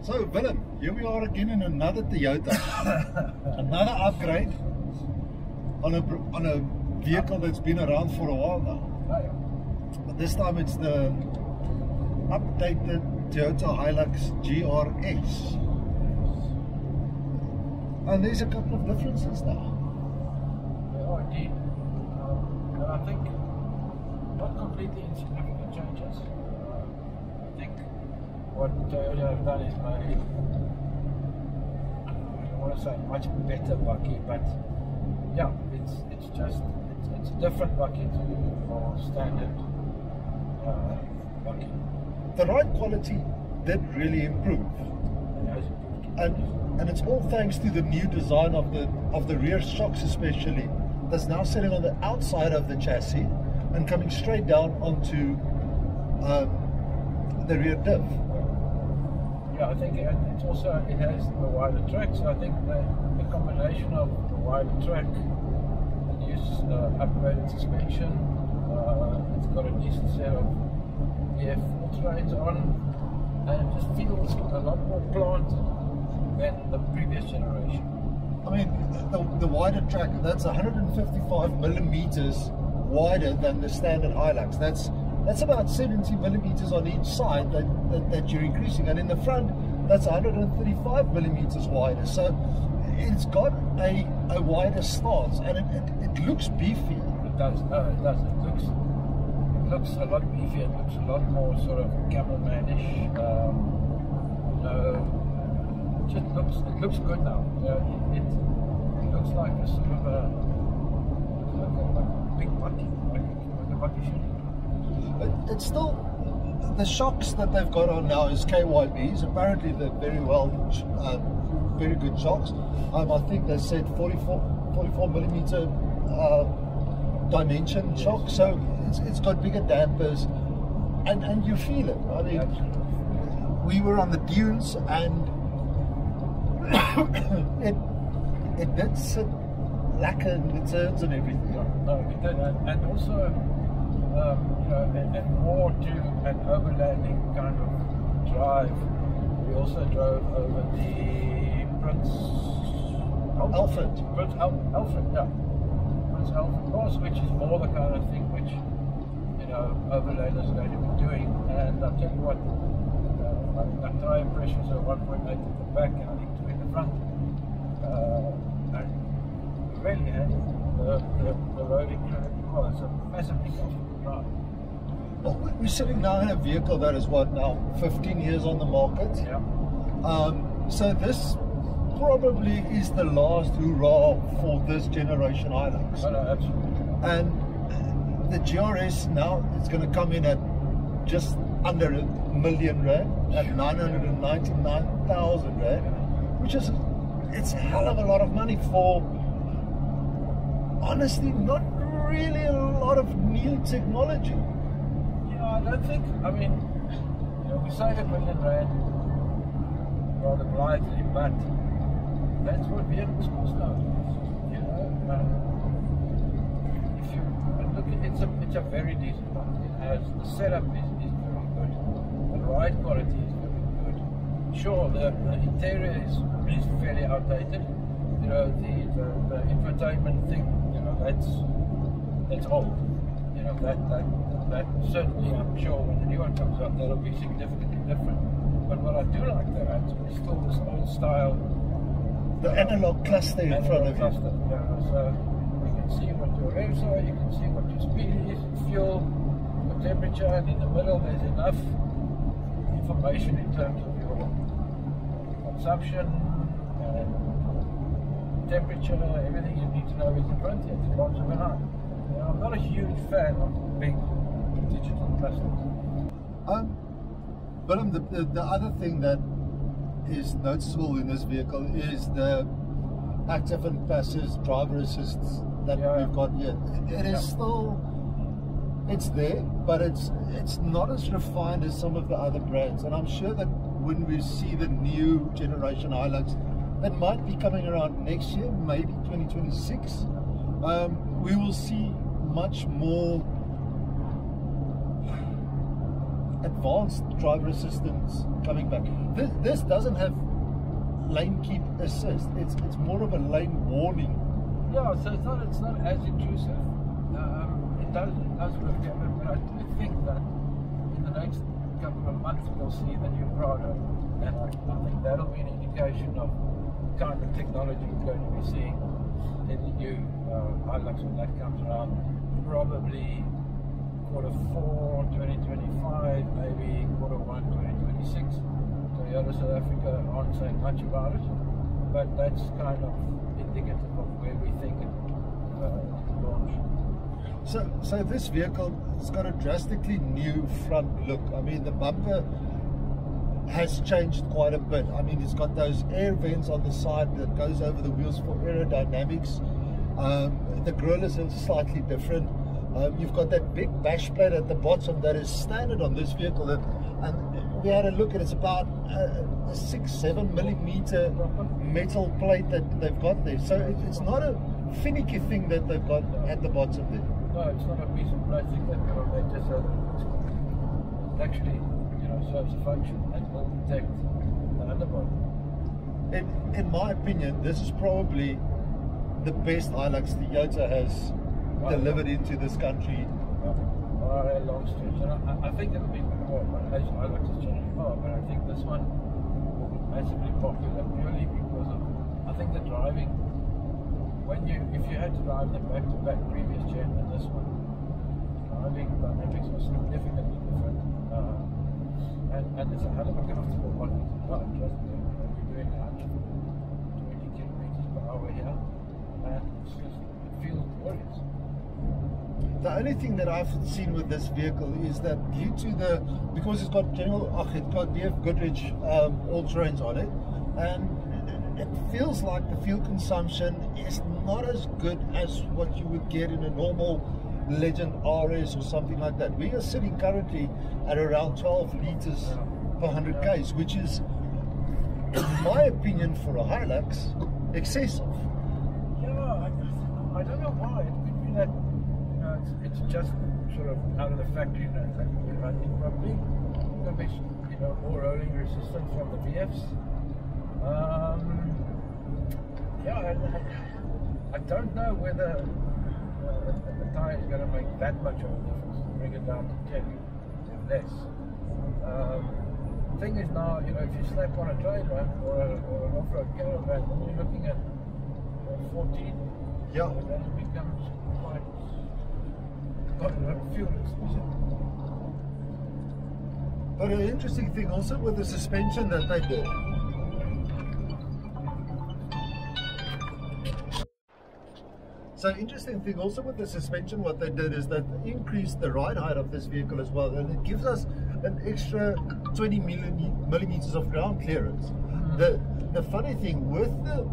So Willem, here we are again in another Toyota, another upgrade on a vehicle that's been around for a while now. But this time it's the updated Toyota Hilux GR-S. And there's a couple of differences now. There are indeed. And I think not completely insignificant changes. I think what Toyota have done is made, I don't want to say much better bucket, but yeah, it's a different bucket for standard bucket. The ride quality did really improve. And it's all thanks to the new design of the rear shocks, especially, that's now sitting on the outside of the chassis and coming straight down onto the rear diff. Yeah, I think it's also, it has the wider track, so I think the combination of the wider track, the new upgraded suspension, it's got a decent set of EF filters on, and it just feels a lot more planted than the previous generation. I mean, the wider track, that's 155 millimeters wider than the standard Hilux. That's about 70 millimeters on each side that you're increasing, and in the front that's 135 millimeters wider. So it's got a wider stance, and it looks beefy. It does. No, it does. It looks a lot beefier. It looks a lot more sort of camelman-ish. It looks good now. It looks like a sort of a big bucket, like a bucket should. It's still, the shocks that they've got on now is KYBs. Apparently they're very very good shocks. I think they said 44 millimeter dimension shock, so it's got bigger dampers, and you feel it. I mean, we were on the dunes and it did sit lacquer in the turns and everything. No, it did, and also and more to an overlanding kind of drive. We also drove over the Prince Alfred, yeah. Prince Alfred Pass, which is more the kind of thing which, overlanders are going to be doing. And I'll tell you what, my tyre pressures are 1.8 at the back and I think 2 in the front. And really, the roading track, well, it's a massively comfortable drive. Well, we're sitting now in a vehicle that is what now 15 years on the market. Yeah. So this probably is the last hurrah for this generation Hilux. Oh, no, absolutely. And the GR-S now is going to come in at just under R1 million, at 999,000 rand, which is, it's a hell of a lot of money for, honestly, not really a lot of new technology. I don't think, I mean, we say R1 million rather blithely, but that's what vehicles cost now. If you look at it, it's a very decent one. It has, the setup is very good, the ride quality is very good. Sure, the interior is fairly outdated. The infotainment thing, that's old. That certainly, I'm sure when the new one comes out, that'll be significantly different. But what I do like there is still this old style, the analog cluster in front of you. So you can see what your revs are, you can see what your speed is, fuel, your temperature, and in the middle there's enough information in terms of your consumption and temperature, everything you need to know is in front of you. It's lots of behind. I'm not a huge fan of big digital clusters. Willem, the other thing that is noticeable in this vehicle is the active and passive driver assists that we've got here. It is still, it's there, but it's not as refined as some of the other brands. And I'm sure that when we see the new generation Hilux that might be coming around next year, maybe 2026, we will see much more advanced driver assistance coming back. This doesn't have lane keep assist. It's more of a lane warning. Yeah, so it's not as intrusive. It does work different, but I do think that in the next couple of months we'll see the new Prado, and I think that'll be an indication of the kind of technology we're going to be seeing in the new Hilux when that comes around. Probably Q4 2025, maybe Q1 2026. Toyota South Africa aren't saying much about it, but that's kind of indicative of where we think it will launch. So this vehicle has got a drastically new front look. I mean, the bumper has changed quite a bit. I mean, it's got those air vents on the side that goes over the wheels for aerodynamics. The grille is slightly different. You've got that big bash plate at the bottom that is standard on this vehicle, and we had a look at it's about a 6-7 millimeter metal plate that they've got there. So it's not a finicky thing that they've got at the bottom there. No, it's not a piece of plastic that they just it actually, you know, serves a function and will protect the underbody. In my opinion, this is probably the best Hilux Toyota has delivered into this country. By a long stretch. And I think it'll be more, as Hilux is changing more, but I think this one will be massively popular purely because of, I think the driving, if you had to drive them back to back previous gen and this one, driving dynamics was significantly different. And it's a hell of a comfortable body to drive, trust me. We're doing 120 kilometers per hour here, and it feels glorious. The only thing that I've seen with this vehicle is that due to because it's got DF Goodrich all-terrains on it, and it feels like the fuel consumption is not as good as what you would get in a normal Legend RS or something like that. We are sitting currently at around 12 liters per 100 k's, which is, in my opinion, for a Hilux, excessive. Yeah, I don't know why. It could be that, you know, it's just sort of out of the factory that we're running properly. Could be, you know, more rolling resistance from the VFs. Yeah, I don't know whether the tyre is going to make that much of a difference to bring it down to 10 or less. Thing is now, you know, if you slap on a trailer or an off-road caravan, then you're looking at 14. Yeah. And then it becomes quite fuel expensive. But an interesting thing also with the suspension that they did. So interesting thing also with the suspension, what they did is that they increased the ride height of this vehicle as well, and it gives us an extra 20 millimeters of ground clearance. The funny thing with the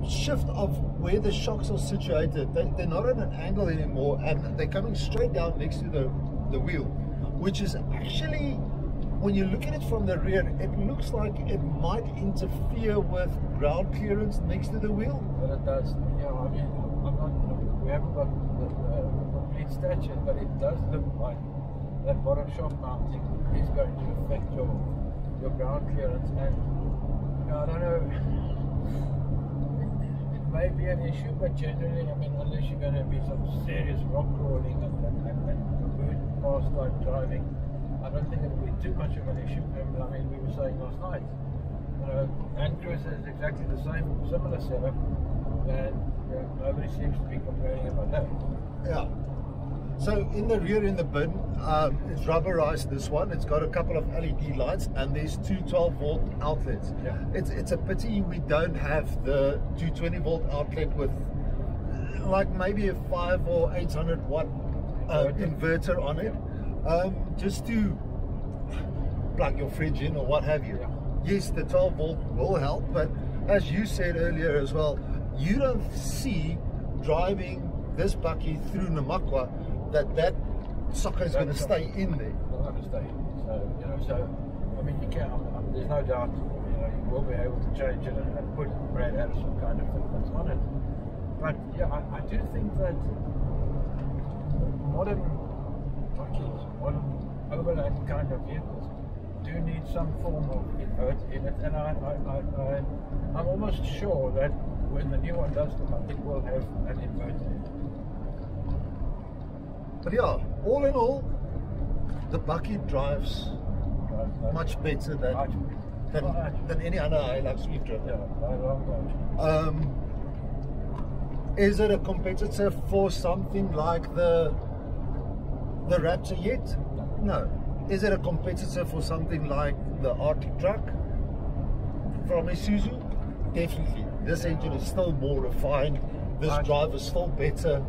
shift of where the shocks are situated, they're not at an angle anymore, and they're coming straight down next to the wheel, which is actually, when you look at it from the rear, it looks like it might interfere with ground clearance next to the wheel. But it does. You know, I mean, we haven't got the complete statute, but it does look like that bottom shock mounting is going to affect your ground clearance. And you know, I don't know, it may be an issue, but generally, I mean, unless you're going to be some serious rock crawling and boot pass type driving, I don't think it'll be too much of an issue. I mean, we were saying last night, you know, Land Cruiser is exactly the same, similar setup, and nobody seems to be complaining about that. Yeah. So in the rear, in the bin, it's rubberized, this one. It's got a couple of LED lights, and there's two 12-volt outlets. Yeah. It's a pity we don't have the 220-volt outlet with like maybe a 5 or 800 watt inverter on it. Just to plug your fridge in or what have you. Yeah. Yes, the 12 volt will help, but as you said earlier as well, you don't see driving this bakkie through Namakwa that socket is going to stay in there. It's going to stay in. So, you know, I mean, you can, there's no doubt, you know, you will be able to change it and put Brad Addison kind of thing that's on it. But yeah, I do think that modern bakkies, modern overland kind of vehicles do need some form of inverter in it, and I'm almost sure that when the new one does come up, it will have an inverter in it. But yeah, all in all, the Bakkie drives much better than any other Hilux we've driven. Yeah, by long way. Is it a competitor for something like the Raptor yet? No. Is it a competitor for something like the Arctic truck from Isuzu? Definitely. This engine is still more refined. This drive is still better.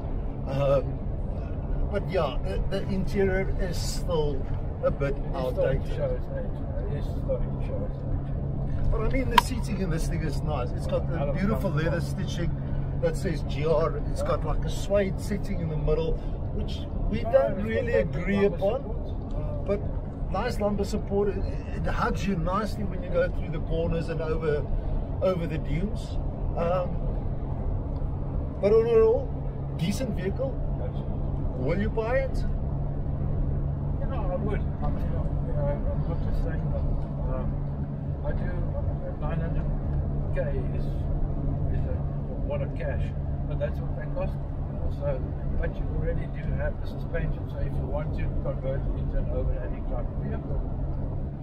But yeah, the interior is still a bit outdated. It is starting to show its age. But I mean, the seating in this thing is nice. It's got the beautiful leather stitching that says GR. It's got like a suede seating in the middle, which we don't really agree upon. But nice lumbar support. It hugs you nicely when you go through the corners and over the dunes. But overall, decent vehicle. Will you buy it? You know, I would. I'm not just saying that. I do. 900k is a lot of cash, but that's what they cost. So, but you already do have the suspension. So if you want to convert it into an overlanding type of vehicle,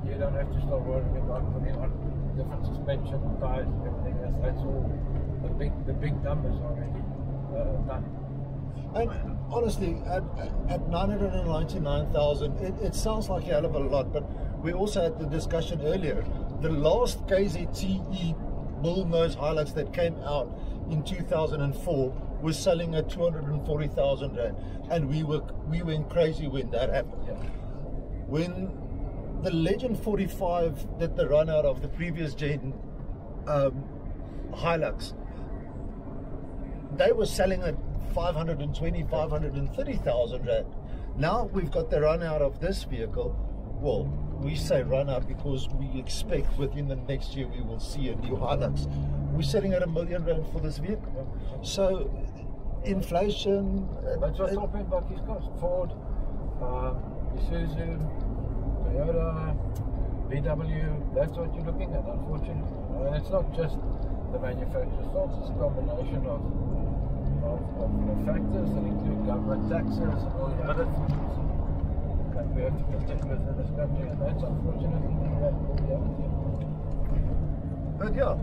you don't have to start worrying about putting on different suspension, tires, and everything else. That's all. The big numbers already done. And honestly, at 999,000, it sounds like a hell of a lot. But we also had the discussion earlier. The last KZTE bullnose Hilux that came out in 2004 was selling at 240,000 rand, and we went crazy when that happened. Yeah. When the Legend 45 did the run out of the previous gen Hilux, they were selling at 520, 530,000 rand. Now we've got the run out of this vehicle. Well, we say run out because we expect within the next year we will see a new Hilux. We're selling at R1 million for this vehicle. So inflation. That's what top end Bakkies cost. Ford, Isuzu, Toyota, VW. That's what you're looking at, unfortunately. And it's not just the manufacturer's fault. It's a combination of factors that include government taxes and all the other things that we have to contend with in this country, and that's unfortunately the reality. But yeah,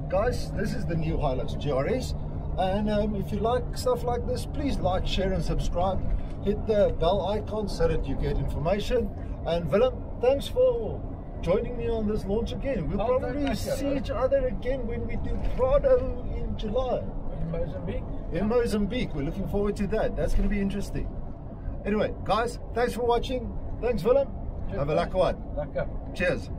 guys, this is the new Hilux GRS, and if you like stuff like this, please like, share and subscribe. Hit the bell icon so that you get information. And Willem, thanks for joining me on this launch again. We'll probably see each other again when we do Prado in July. In Mozambique? In Mozambique. We're looking forward to that. That's going to be interesting. Anyway, guys, thanks for watching. Thanks, Willem. Have a lucky one. Lekker. Cheers.